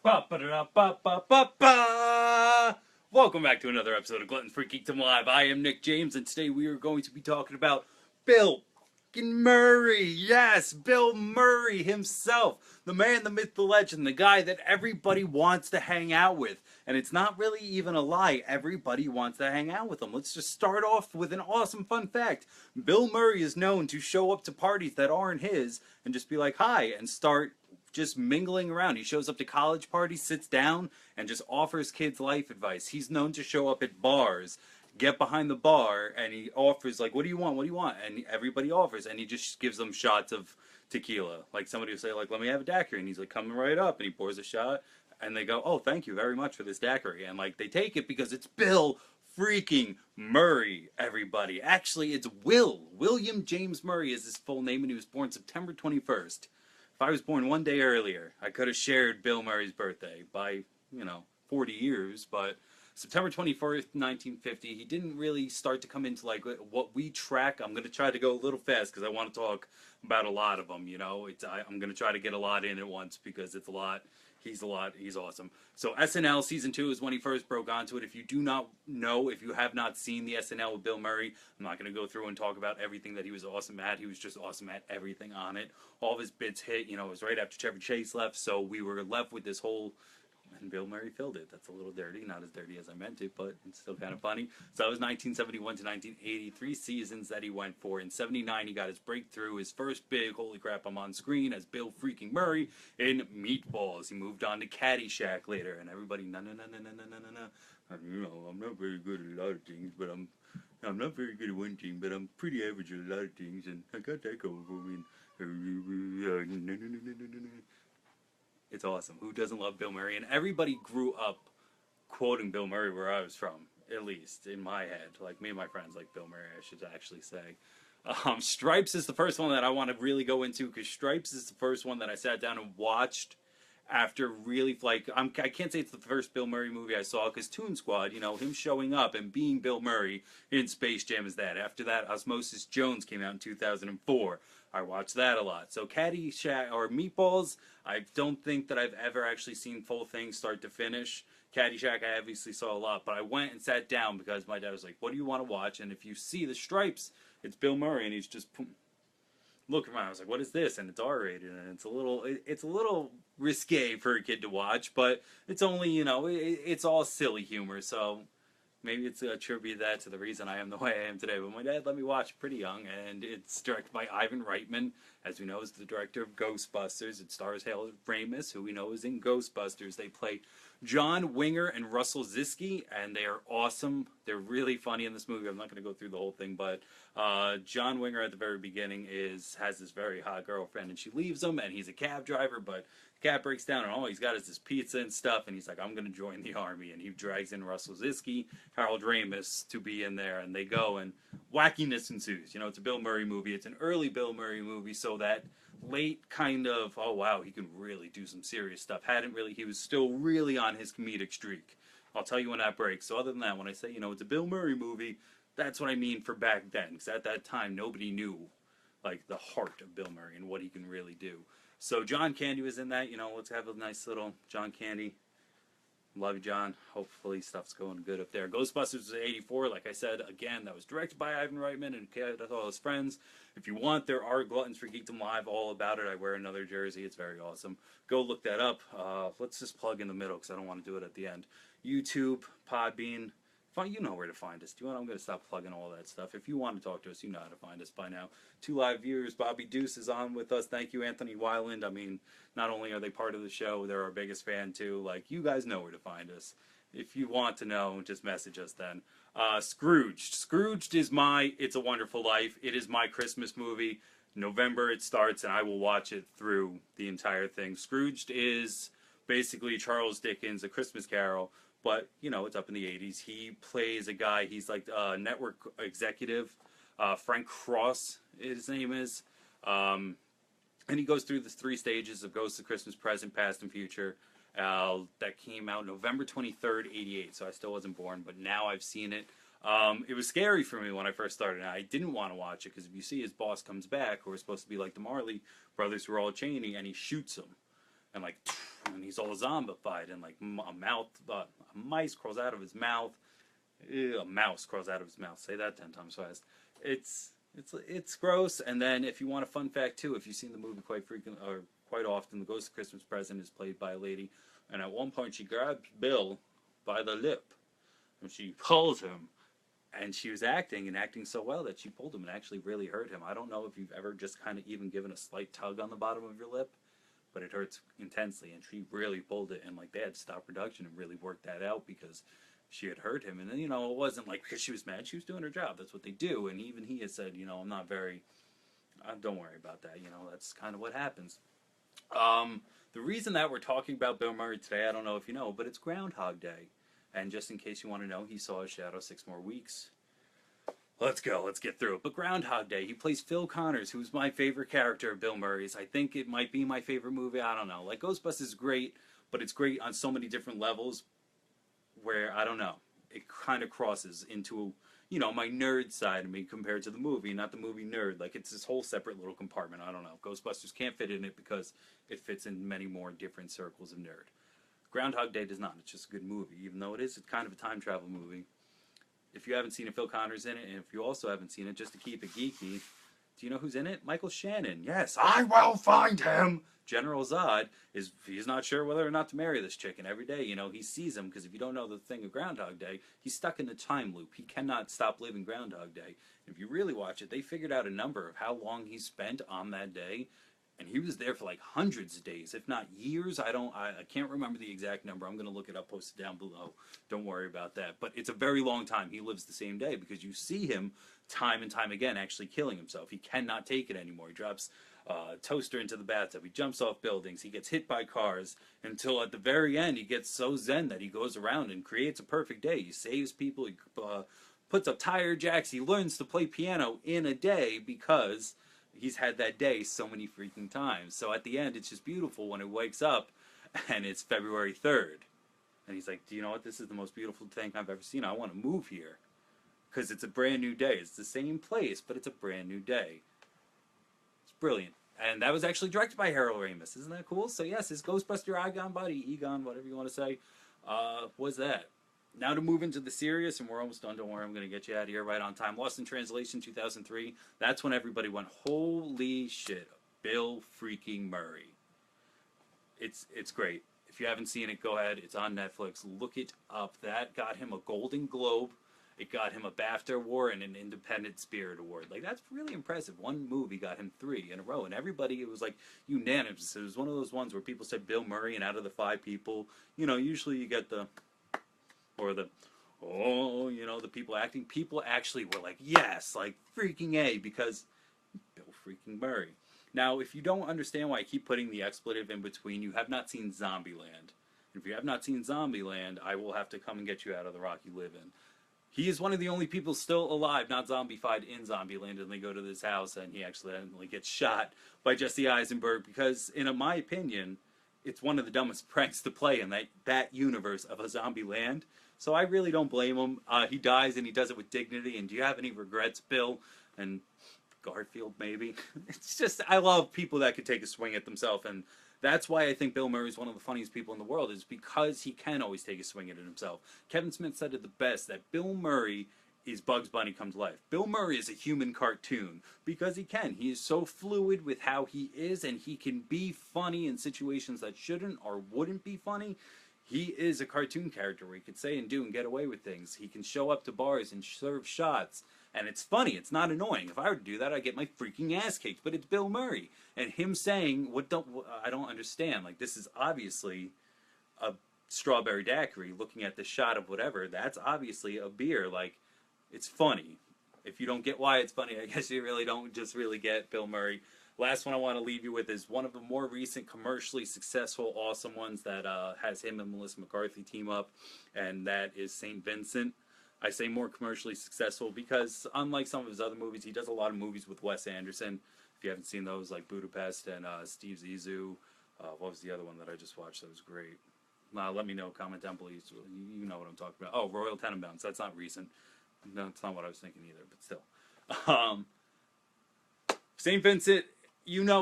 Ba-ba-da-ba-ba-ba-ba. Welcome back to another episode of Gluttons for Geekdom Live. I am Nick James, and today we are going to be talking about Bill Murray. Yes, Bill Murray himself. The man, the myth, the legend, the guy that everybody wants to hang out with. And it's not really even a lie. Everybody wants to hang out with him. Let's just start off with an awesome fun fact. Bill Murray is known to show up to parties that aren't his and just be like, hi, and start just mingling around. He shows up to college parties, sits down, and just offers kids life advice. He's known to show up at bars, get behind the bar, and he offers, like, what do you want? What do you want? And everybody offers, and he just gives them shots of tequila. Like, somebody will say, like, let me have a daiquiri, and he's like, coming right up, and he pours a shot, and they go, oh, thank you very much for this daiquiri. And, like, they take it because it's Bill freaking Murray, everybody. Actually, it's William James Murray is his full name, and he was born September 21st. If I was born one day earlier, I could have shared Bill Murray's birthday by, 40 years, but September 24th, 1950, he didn't really start to come into, like, what we track. I'm going to try to go a little fast because I want to talk about a lot of them, I'm going to try to get a lot in at once because it's a lot. He's awesome. So SNL Season 2 is when he first broke onto it. If you do not know, if you have not seen the SNL with Bill Murray, I'm not going to go through and talk about everything that he was awesome at. He was just awesome at everything on it. All of his bits hit, it was right after Chevy Chase left, so we were left with this whole... And Bill Murray filled it. That's a little dirty. Not as dirty as I meant it, but it's still kind of funny. So that was 1971 to 1983 seasons that he went for. In 79, he got his breakthrough, his first big, holy crap, I'm on screen, as Bill freaking Murray in Meatballs. He moved on to Caddyshack later, and everybody, no. I'm not very good at a lot of things, but I'm not very good at one thing, but I'm pretty average at a lot of things, and I got that going for me. It's awesome. Who doesn't love Bill Murray? And everybody grew up quoting Bill Murray where I was from, at least in my head. Like, me and my friends like Bill Murray, I should actually say. Stripes is the first one that I want to really go into, because Stripes is the first one that I sat down and watched after really, like, I can't say it's the first Bill Murray movie I saw, because Toon Squad, him showing up and being Bill Murray in Space Jam is that. After that, Osmosis Jones came out in 2004. I watched that a lot. So Caddyshack, or Meatballs, I don't think that I've ever actually seen full thing start to finish. Caddyshack, I obviously saw a lot, but I went and sat down because my dad was like, what do you want to watch? And if you see the Stripes, it's Bill Murray, and he's just looking around. I was like, what is this? And it's R-rated, and it's a little risque for a kid to watch, but it's only, it's all silly humor, so... Maybe it's a tribute that to the reason I am the way I am today. But my dad let me watch it pretty young, and it's directed by Ivan Reitman, as we know is the director of Ghostbusters. It stars Harold Ramis, who we know is in Ghostbusters. They play John Winger and Russell Zisky, and they are awesome. They're really funny in this movie. I'm not going to go through the whole thing, but John Winger at the very beginning has this very hot girlfriend, and she leaves him, and he's a cab driver, but the cab breaks down, and all he's got is this pizza and stuff, and he's like, I'm going to join the army, and he drags in Russell Zisky, Harold Ramis to be in there, and they go, and wackiness ensues. It's a Bill Murray movie. It's an early Bill Murray movie, so that late kind of, oh wow, he can really do some serious stuff. He was still really on his comedic streak. I'll tell you when that breaks. So other than that, when I say, it's a Bill Murray movie, that's what I mean for back then, because at that time, nobody knew, like, the heart of Bill Murray and what he can really do. So John Candy was in that, let's have a nice little John Candy. Love you, John. Hopefully stuff's going good up there. Ghostbusters was 84, like I said, again, that was directed by Ivan Reitman and with all his friends. If you want, there are Gluttons for Geekdom Live all about it. I wear another jersey. It's very awesome. Go look that up. Let's just plug in the middle because I don't want to do it at the end. YouTube, Podbean. You know where to find us. I'm going to stop plugging all that stuff. If you want to talk to us, you know how to find us by now. 2 live viewers. Bobby Deuce is on with us. Thank you, Anthony Weiland. I mean, not only are they part of the show, they're our biggest fan, too. Like, you guys know where to find us. If you want to know, just message us then. Scrooged. Scrooged is my It's a Wonderful Life. It is my Christmas movie. November it starts, and I will watch it through the entire thing. Scrooged is basically Charles Dickens' A Christmas Carol. But, it's up in the 80s. He plays a guy, he's like a network executive. Frank Cross, his name is. And he goes through the 3 stages of Ghost of Christmas Present, Past, and Future. That came out November 23rd, 88. So I still wasn't born, but now I've seen it. It was scary for me when I first started. I didn't want to watch it, because if you see his boss comes back, who are supposed to be like the Marley brothers who are all Cheney, and he shoots him. And like, and he's all zombified, and like a mice crawls out of his mouth. Ew, a mouse crawls out of his mouth. Say that 10 times fast. It's gross. And then, if you want a fun fact too, if you've seen the movie quite often, the Ghost of Christmas Present is played by a lady, and at one point she grabs Bill by the lip, and she pulls him. And she was acting so well that she pulled him and actually really hurt him. I don't know if you've ever just kind of even given a slight tug on the bottom of your lip, but it hurts intensely. And she really pulled it, and like they had to stop production and really work that out because she had hurt him. And then, it wasn't like because she was mad. She was doing her job. That's what they do. And even he had said, I'm not very, don't worry about that. That's kind of what happens. The reason that we're talking about Bill Murray today, I don't know if you know, but it's Groundhog Day. And just in case you want to know, he saw his shadow 6 more weeks. Let's go. Let's get through it. But Groundhog Day, he plays Phil Connors, who's my favorite character of Bill Murray's. I think it might be my favorite movie. I don't know. Like, Ghostbusters is great, but it's great on so many different levels where, I don't know, it kind of crosses into, my nerd side of me compared to the movie, not the movie nerd. Like, it's this whole separate little compartment. I don't know. Ghostbusters can't fit in it because it fits in many more different circles of nerd. Groundhog Day does not. It's just a good movie, even though it's kind of a time travel movie. If you haven't seen it, Phil Connor's in it, and if you also haven't seen it, just to keep it geeky, do you know who's in it? Michael Shannon. Yes, I will find him. General Zod he's not sure whether or not to marry this chick, and every day, he sees him, because if you don't know the thing of Groundhog Day, he's stuck in a time loop. He cannot stop living Groundhog Day. If you really watch it, they figured out a number of how long he spent on that day. And he was there for like hundreds of days, if not years. I can't remember the exact number. I'm going to look it up, post it down below. Don't worry about that. But it's a very long time he lives the same day, because you see him time and time again actually killing himself. He cannot take it anymore. He drops a toaster into the bathtub. He jumps off buildings. He gets hit by cars until at the very end he gets so zen that he goes around and creates a perfect day. He saves people. He puts up tire jacks. He learns to play piano in a day because he's had that day so many freaking times. So at the end, it's just beautiful when it wakes up and it's February 3rd. And he's like, do you know what? This is the most beautiful thing I've ever seen. I want to move here. Because it's a brand new day. It's the same place, but it's a brand new day. It's brilliant. And that was actually directed by Harold Ramis. Isn't that cool? So yes, his Ghostbuster Egon buddy, Egon, whatever you want to say, was that. Now to move into the serious, and we're almost done, don't worry, I'm going to get you out of here right on time. Lost in Translation, 2003. That's when everybody went, holy shit, Bill freaking Murray. It's great. If you haven't seen it, go ahead. It's on Netflix. Look it up. That got him a Golden Globe. It got him a BAFTA award and an Independent Spirit Award. Like, that's really impressive. One movie got him 3 in a row, and everybody, it was like unanimous. It was one of those ones where people said Bill Murray, and out of the 5 people, usually you get the people acting. People actually were like, yes, like freaking A, because Bill freaking Murray. Now, if you don't understand why I keep putting the expletive in between, you have not seen Zombieland. If you have not seen Zombieland, I will have to come and get you out of the rock you live in. He is one of the only people still alive, not zombified, in Zombieland, and they go to this house and he accidentally gets shot by Jesse Eisenberg because, in my opinion, it's one of the dumbest pranks to play in that universe of a zombie land. So I really don't blame him. He dies and he does it with dignity. And do you have any regrets, Bill? And Garfield, maybe? It's just, I love people that could take a swing at themselves. And that's why I think Bill Murray is one of the funniest people in the world, is because he can always take a swing at it himself. Kevin Smith said it the best, that Bill Murray is Bugs Bunny come to life. Bill Murray is a human cartoon because he can. He is so fluid with how he is, and he can be funny in situations that shouldn't or wouldn't be funny. He is a cartoon character where he could say and do and get away with things. He can show up to bars and serve shots, and it's funny. It's not annoying. If I were to do that, I'd get my freaking ass kicked. But it's Bill Murray, and him saying I don't understand. Like, this is obviously a strawberry daiquiri. Looking at the shot of whatever, that's obviously a beer. Like, it's funny. If you don't get why it's funny, I guess you really don't just really get Bill Murray. Last one I want to leave you with is one of the more recent commercially successful, awesome ones that has him and Melissa McCarthy team up, and that is St. Vincent. I say more commercially successful because, unlike some of his other movies, he does a lot of movies with Wes Anderson. If you haven't seen those, like Budapest and Steve Zissou. What was the other one that I just watched that was great? Let me know. Comment down below. You know what I'm talking about. Oh, Royal Tenenbaums. That's not recent. No, that's not what I was thinking either, but still. St. Vincent,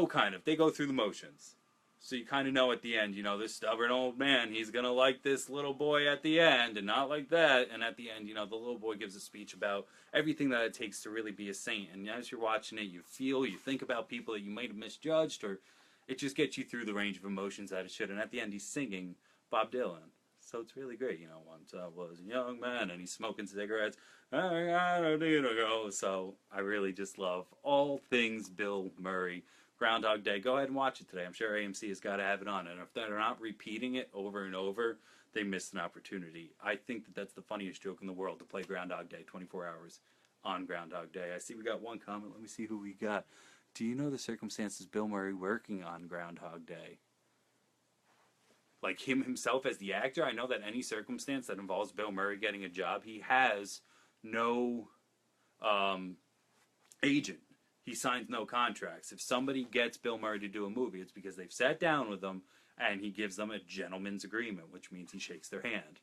kind of. They go through the motions. So you kind of know at the end, you know, this stubborn old man, he's going to like this little boy at the end and not like that. And at the end, you know, the little boy gives a speech about everything that it takes to really be a saint. And as you're watching it, you feel, you think about people that you might have misjudged, or it just gets you through the range of emotions that it should. And at the end, he's singing Bob Dylan. So it's really great, you know, once I was a young man and he's smoking cigarettes. I got a deal to go. So I really just love all things Bill Murray. Groundhog Day. Go ahead and watch it today. I'm sure AMC has got to have it on. And if they're not repeating it over and over, they missed an opportunity. I think that that's the funniest joke in the world, to play Groundhog Day 24 hours on Groundhog Day. I see we got one comment. Let me see who we got. Do you know the circumstances Bill Murray working on Groundhog Day? Like him himself as the actor? I know that any circumstance that involves Bill Murray getting a job, he has no agent. He signs no contracts. If somebody gets Bill Murray to do a movie, it's because they've sat down with him and he gives them a gentleman's agreement, which means he shakes their hand.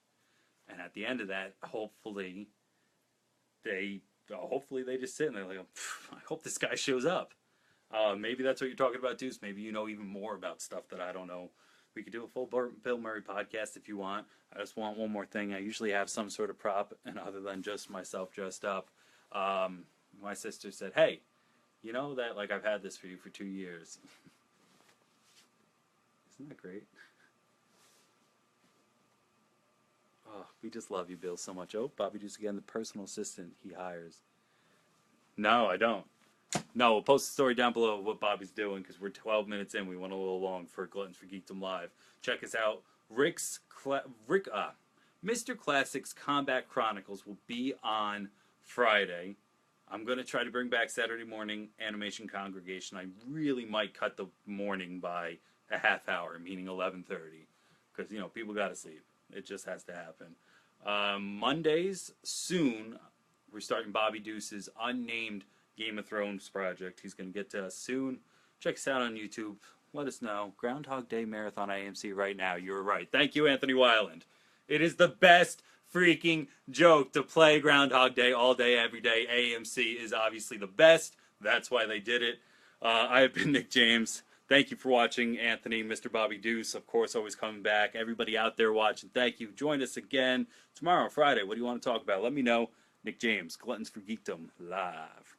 And at the end of that, hopefully they just sit and they're like, I hope this guy shows up. Maybe that's what you're talking about, Deuce. Maybe you know even more about stuff that I don't know. We could do a full Bill Murray podcast if you want. I just want one more thing. I usually have some sort of prop, and other than just myself dressed up, my sister said, hey, you know that, like, I've had this for you for 2 years. Isn't that great? Oh, we just love you, Bill, so much. Oh, Bobby Juice again, the personal assistant he hires. No, I don't. No, we'll post a story down below of what Bobby's doing, because we're 12 minutes in. We went a little long for Gluttons for Geekdom Live. Check us out. Mr. Classic's Combat Chronicles will be on Friday. I'm going to try to bring back Saturday morning Animation Congregation. I really might cut the morning by a half hour, meaning 11:30, because, you know, people got to sleep. It just has to happen. Mondays, soon, we're starting Bobby Deuce's unnamed Game of Thrones project. He's going to get to us soon. Check us out on YouTube. Let us know. Groundhog Day Marathon AMC right now. You were right. Thank you, Anthony Weiland. It is the best freaking joke to play Groundhog Day all day, every day. AMC is obviously the best. That's why they did it. I have been Nick James. Thank you for watching, Anthony, Mr. Bobby Deuce, of course, always coming back. Everybody out there watching, thank you. Join us again tomorrow, Friday. What do you want to talk about? Let me know. Nick James, Gluttons for Geekdom, live.